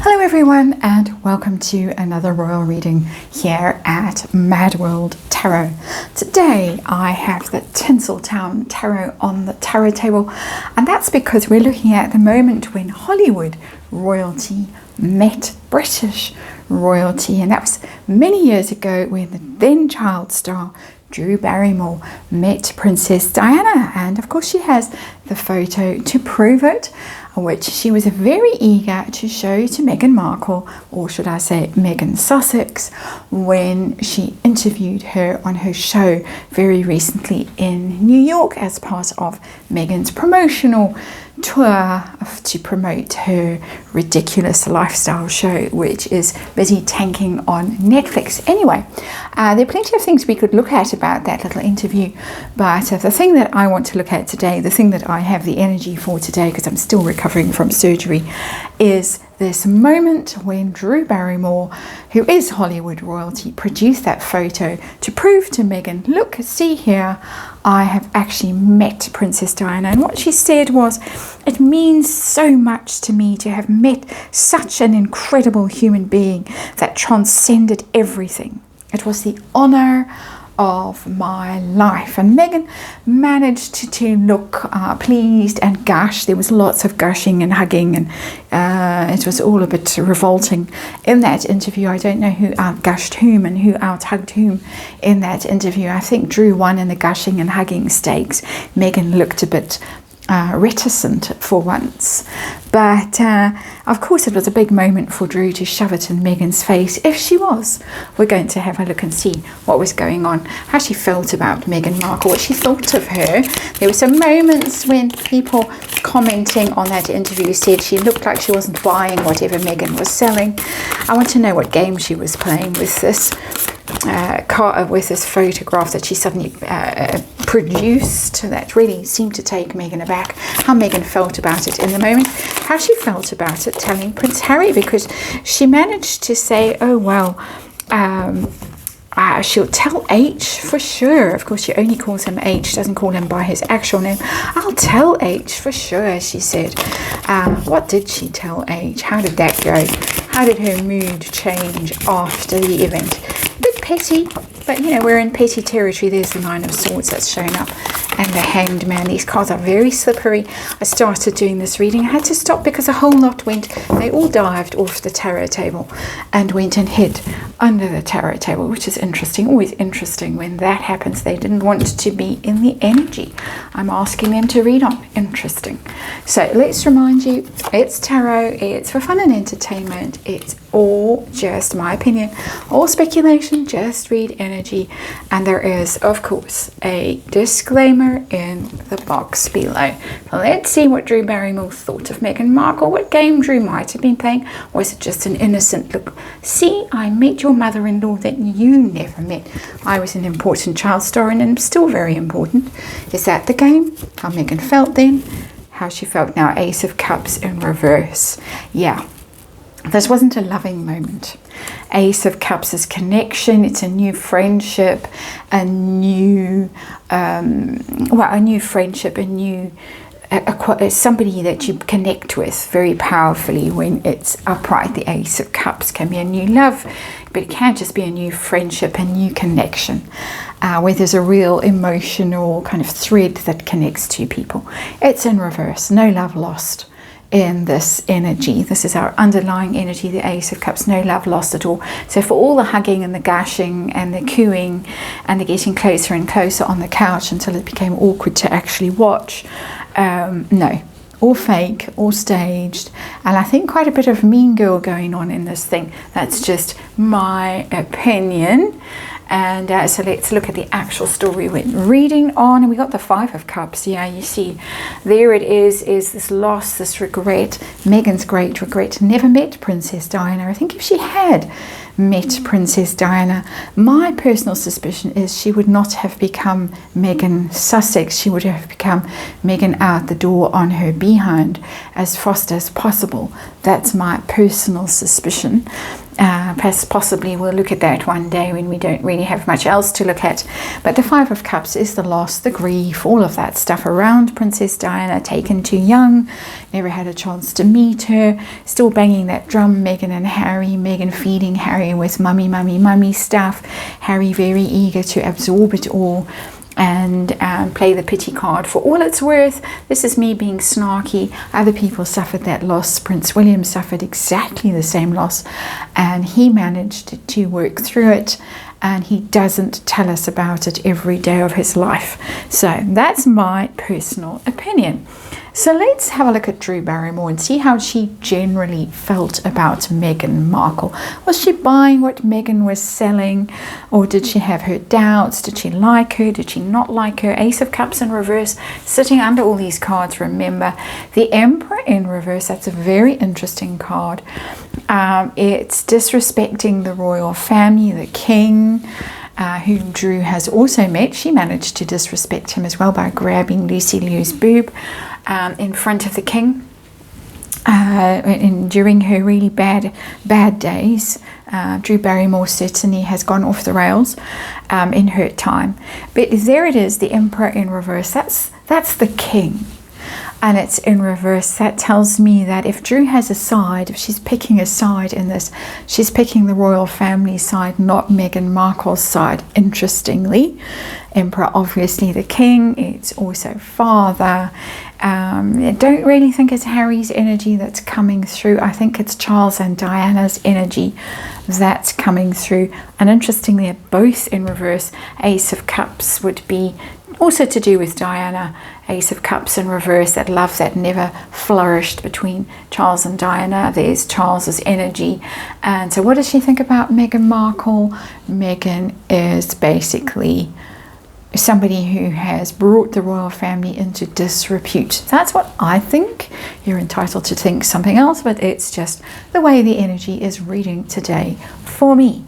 Hello everyone, and welcome to another royal reading here at MadWorldTarot. Today I have the Tinseltown Tarot on the tarot table, and that's because we're looking at the moment when Hollywood royalty met British royalty, and that was many years ago when the then child star Drew Barrymore met Princess Diana, and of course she has the photo to prove it, which she was very eager to show to Meghan Markle, or should I say Meghan Sussex, when she interviewed her on her show very recently in New York as part of Meghan's promotional tour to promote her ridiculous lifestyle show, which is busy tanking on Netflix. Anyway, there are plenty of things we could look at about that little interview, but the thing that I want to look at today, the thing that I have the energy for today, because I'm still recovering from surgery, is this moment when Drew Barrymore, who is Hollywood royalty, produced that photo to prove to Meghan, look, see here, I have actually met Princess Diana. And what she said was, it means so much to me to have met such an incredible human being that transcended everything. It was the honor of my life. And Meghan managed to look pleased and gush. There was lots of gushing and hugging, and it was all a bit revolting in that interview. I don't know who outgushed whom and who outhugged whom in that interview. I think Drew won in the gushing and hugging stakes. Meghan looked a bit reticent for once, but of course it was a big moment for Drew to shove it in Meghan's face if she was. We're going to have a look and see what was going on, how she felt about Meghan Markle, what she thought of her. There were some moments when people commenting on that interview said she looked like she wasn't buying whatever Meghan was selling. I want to know what game she was playing with this with this photograph that she suddenly produced that really seemed to take Meghan aback, how Meghan felt about it in the moment, how she felt about it telling Prince Harry, because she managed to say, oh well, she'll tell H for sure. Of course, she only calls him H, doesn't call him by his actual name. I'll tell H for sure, she said. What did she tell H? How did that go? How did her mood change after the event? A bit petty, but you know, we're in petty territory. There's the Nine of Swords that's shown up, and the Hanged Man. These cards are very slippery. I started doing this reading. I had to stop because a whole lot went. They all dived off the tarot table and went and hid under the tarot table, which is interesting. Always interesting when that happens. They didn't want to be in the energy I'm asking them to read on. Interesting. So let's remind you, it's tarot. It's for fun and entertainment. It's all just my opinion, all speculation. Just read energy, and there is, of course, a disclaimer in the box below. Let's see what Drew Barrymore thought of Meghan Markle, what game Drew might have been playing. Was it just an innocent look? See, I met your mother-in-law that you never met. I was an important child star, and I'm still very important. Is that the game? How Meghan felt then, how she felt now. Ace of Cups in reverse. Yeah, this wasn't a loving moment. Ace of Cups is connection. It's a new friendship, a new friendship, somebody that you connect with very powerfully when it's upright. The Ace of Cups can be a new love, but it can just be a new friendship, a new connection, where there's a real emotional kind of thread that connects two people. It's in reverse. No love lost in this energy. This is our underlying energy, the Ace of Cups. No love lost at all. So for all the hugging and the gushing and the cooing and the getting closer and closer on the couch until it became awkward to actually watch, no, all fake, all staged, and I think quite a bit of mean girl going on in this thing. That's just my opinion. And so let's look at the actual story we're reading on. And we got the Five of Cups. Yeah, you see, there it is this loss, this regret. Meghan's great regret. Never met Princess Diana. I think if she had met Princess Diana, my personal suspicion is she would not have become Meghan Sussex. She would have become Meghan out the door on her behind as fast as possible. That's my personal suspicion. Perhaps possibly we'll look at that one day when we don't really have much else to look at. But the Five of Cups is the loss, the grief, all of that stuff around Princess Diana, taken too young, never had a chance to meet her, still banging that drum, Meghan and Harry, Meghan feeding Harry with mummy, mummy, mummy stuff, Harry very eager to absorb it all and play the pity card for all it's worth. This is me being snarky. Other people suffered that loss. Prince William suffered exactly the same loss, and he managed to work through it, and he doesn't tell us about it every day of his life. So that's my personal opinion. So let's have a look at Drew Barrymore and see how she generally felt about Meghan Markle. Was she buying what Meghan was selling, or did she have her doubts? Did she like her? Did she not like her? Ace of Cups in reverse, sitting under all these cards, remember. The Emperor in reverse, that's a very interesting card. It's disrespecting the royal family, the king, who Drew has also met. She managed to disrespect him as well by grabbing Lucy Liu's boob in front of the king during her really bad days. Drew Barrymore certainly has gone off the rails in her time. But there it is, the Emperor in reverse. That's the king. And it's in reverse. That tells me that if Drew has a side, if she's picking a side in this, she's picking the royal family side, not Meghan Markle's side. Interestingly, Emperor, obviously the king. It's also father. I don't really think it's Harry's energy that's coming through. I think it's Charles and Diana's energy that's coming through. And interestingly, both in reverse. Ace of Cups would be also to do with Diana. Ace of Cups in reverse, that love that never flourished between Charles and Diana. There's Charles's energy. And so what does she think about Meghan Markle? Meghan is basically somebody who has brought the royal family into disrepute. That's what I think. You're entitled to think something else, but it's just the way the energy is reading today for me.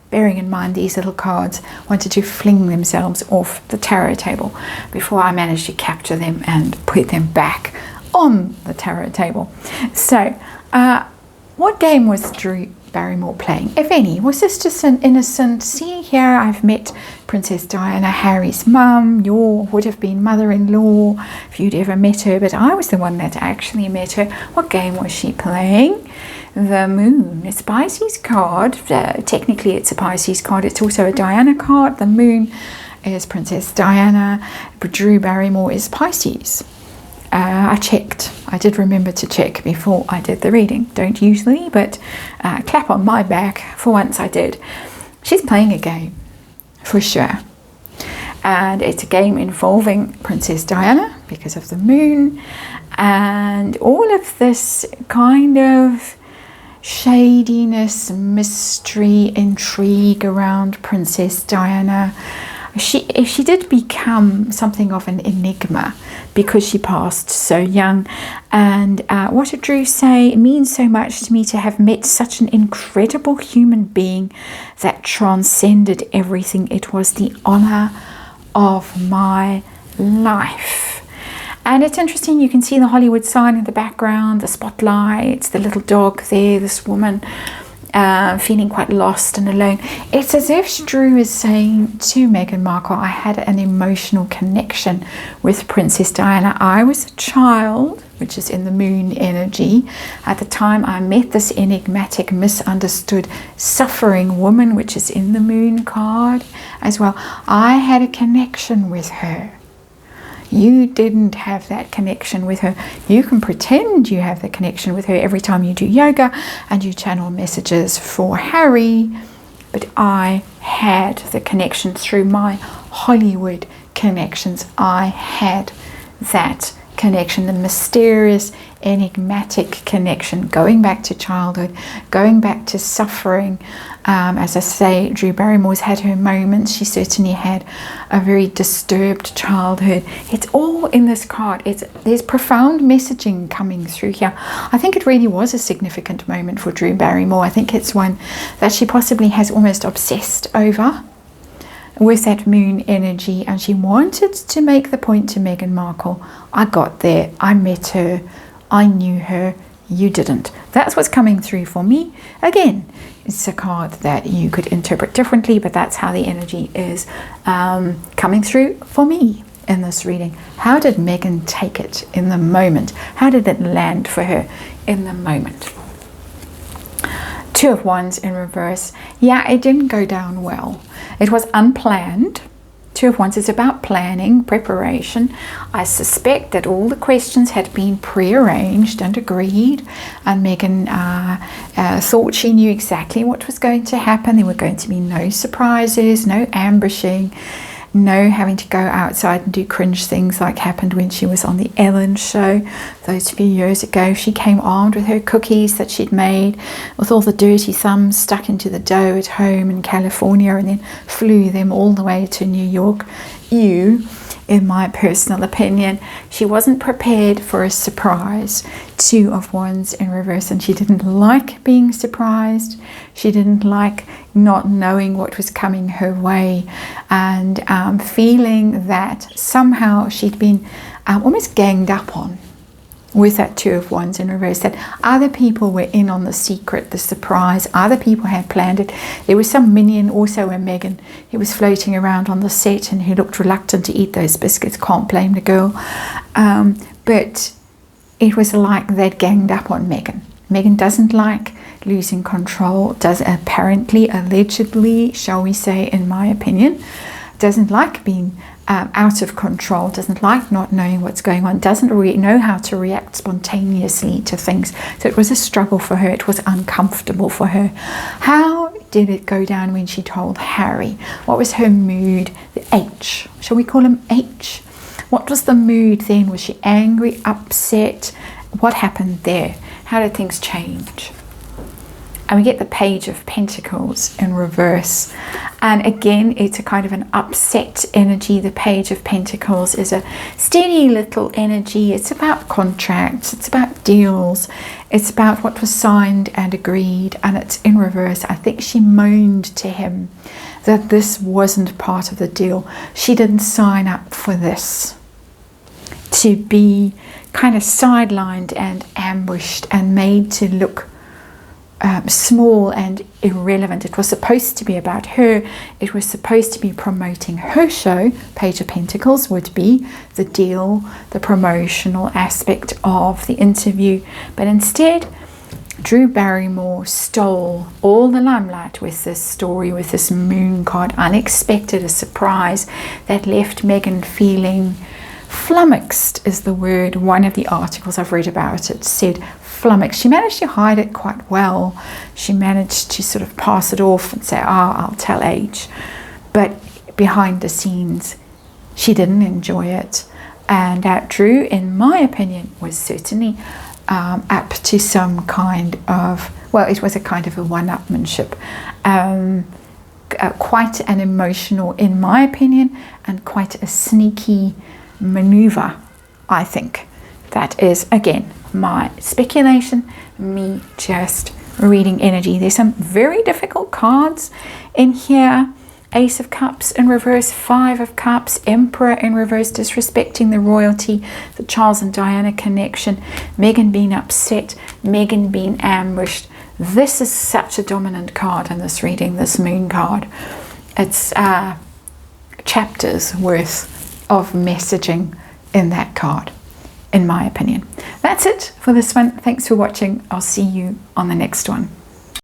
Bearing in mind these little cards wanted to fling themselves off the tarot table before I managed to capture them and put them back on the tarot table. So what game was Drew Barrymore playing, if any? Was this just an innocent, see here, I've met Princess Diana, Harry's mum, your would have been mother-in-law if you'd ever met her, but I was the one that actually met her. What game was she playing? The Moon. It's a Pisces card. Technically it's a Pisces card. It's also a Diana card. The Moon is Princess Diana. Drew Barrymore is Pisces. I checked. I did remember to check before I did the reading. Don't usually, but clap on my back. For once I did. She's playing a game, for sure. And it's a game involving Princess Diana because of the Moon. And all of this kind of shadiness, mystery, intrigue around Princess Diana. She did become something of an enigma because she passed so young. And what did Drew say? It means so much to me to have met such an incredible human being that transcended everything. It was the honor of my life. And it's interesting, you can see the Hollywood sign in the background, the spotlights, the little dog there, this woman feeling quite lost and alone. It's as if Drew is saying to Meghan Markle, I had an emotional connection with Princess Diana. I was a child, which is in the Moon energy. At the time I met this enigmatic, misunderstood, suffering woman, which is in the Moon card as well. I had a connection with her. You didn't have that connection with her. You can pretend you have the connection with her every time you do yoga and you channel messages for Harry, but I had the connection through my Hollywood connections. I had that connection, the mysterious, enigmatic connection, going back to childhood, going back to suffering. As I say, Drew Barrymore's had her moments. She certainly had a very disturbed childhood. It's all in this card. There's profound messaging coming through here. I think it really was a significant moment for Drew Barrymore. I think it's one that she possibly has almost obsessed over with that Moon energy, and she wanted to make the point to Meghan Markle, I got there, I met her, I knew her, you didn't. That's what's coming through for me. Again, it's a card that you could interpret differently, but that's how the energy is coming through for me in this reading. How did Megan take it in the moment? How did it land for her in the moment? Two of Wands in reverse. Yeah, it didn't go down well. It was unplanned. Two of Wands is about planning, preparation. I suspect that all the questions had been pre-arranged and agreed, and Megan thought she knew exactly what was going to happen. There were going to be no surprises, no ambushing, no having to go outside and do cringe things like happened when she was on the Ellen show those few years ago. She came armed with her cookies that she'd made with all the dirty thumbs stuck into the dough at home in California, and then flew them all the way to New York. In my personal opinion, she wasn't prepared for a surprise. Two of Wands in reverse, and she didn't like being surprised. She didn't like not knowing what was coming her way, and feeling that somehow she'd been almost ganged up on with that Two of Wands in reverse, that other people were in on the secret, the surprise. Other people had planned it. There was some minion also in Megan who was floating around on the set and who looked reluctant to eat those biscuits. Can't blame the girl. But it was like they'd ganged up on Megan. Megan doesn't like losing control, does apparently, allegedly, shall we say, in my opinion, doesn't like being out of control, doesn't like not knowing what's going on, doesn't really know how to react spontaneously to things. So it was a struggle for her. It was uncomfortable for her. How did it go down when she told Harry? What was her mood? The H. Shall we call him H? What was the mood then? Was she angry, upset? What happened there? How did things change? And we get the Page of Pentacles in reverse. And again, it's a kind of an upset energy. The Page of Pentacles is a steady little energy. It's about contracts. It's about deals. It's about what was signed and agreed. And it's in reverse. I think she moaned to him that this wasn't part of the deal. She didn't sign up for this. To be kind of sidelined and ambushed and made to look small and irrelevant. It was supposed to be about her. It was supposed to be promoting her show. Page of Pentacles would be the deal, the promotional aspect of the interview. But instead, Drew Barrymore stole all the limelight with this story, with this moon card. Unexpected, a surprise that left Megan feeling flummoxed is the word. One of the articles I've read about it said flummoxed. She managed to hide it quite well. She managed to sort of pass it off and say, I'll tell H. But behind the scenes, she didn't enjoy it. And Drew, in my opinion, was certainly up to some kind of, well, it was a kind of a one-upmanship. Quite an emotional, in my opinion, and quite a sneaky maneuver, I think. That is, again, my speculation, me just reading energy. There's some very difficult cards in here. Ace of Cups in reverse, Five of Cups, Emperor in reverse, disrespecting the royalty, the Charles and Diana connection, Megan being upset, Megan being ambushed. This is such a dominant card in this reading, this moon card. It's chapters worth of messaging in that card, in my opinion. That's it for this one. Thanks for watching. I'll see you on the next one.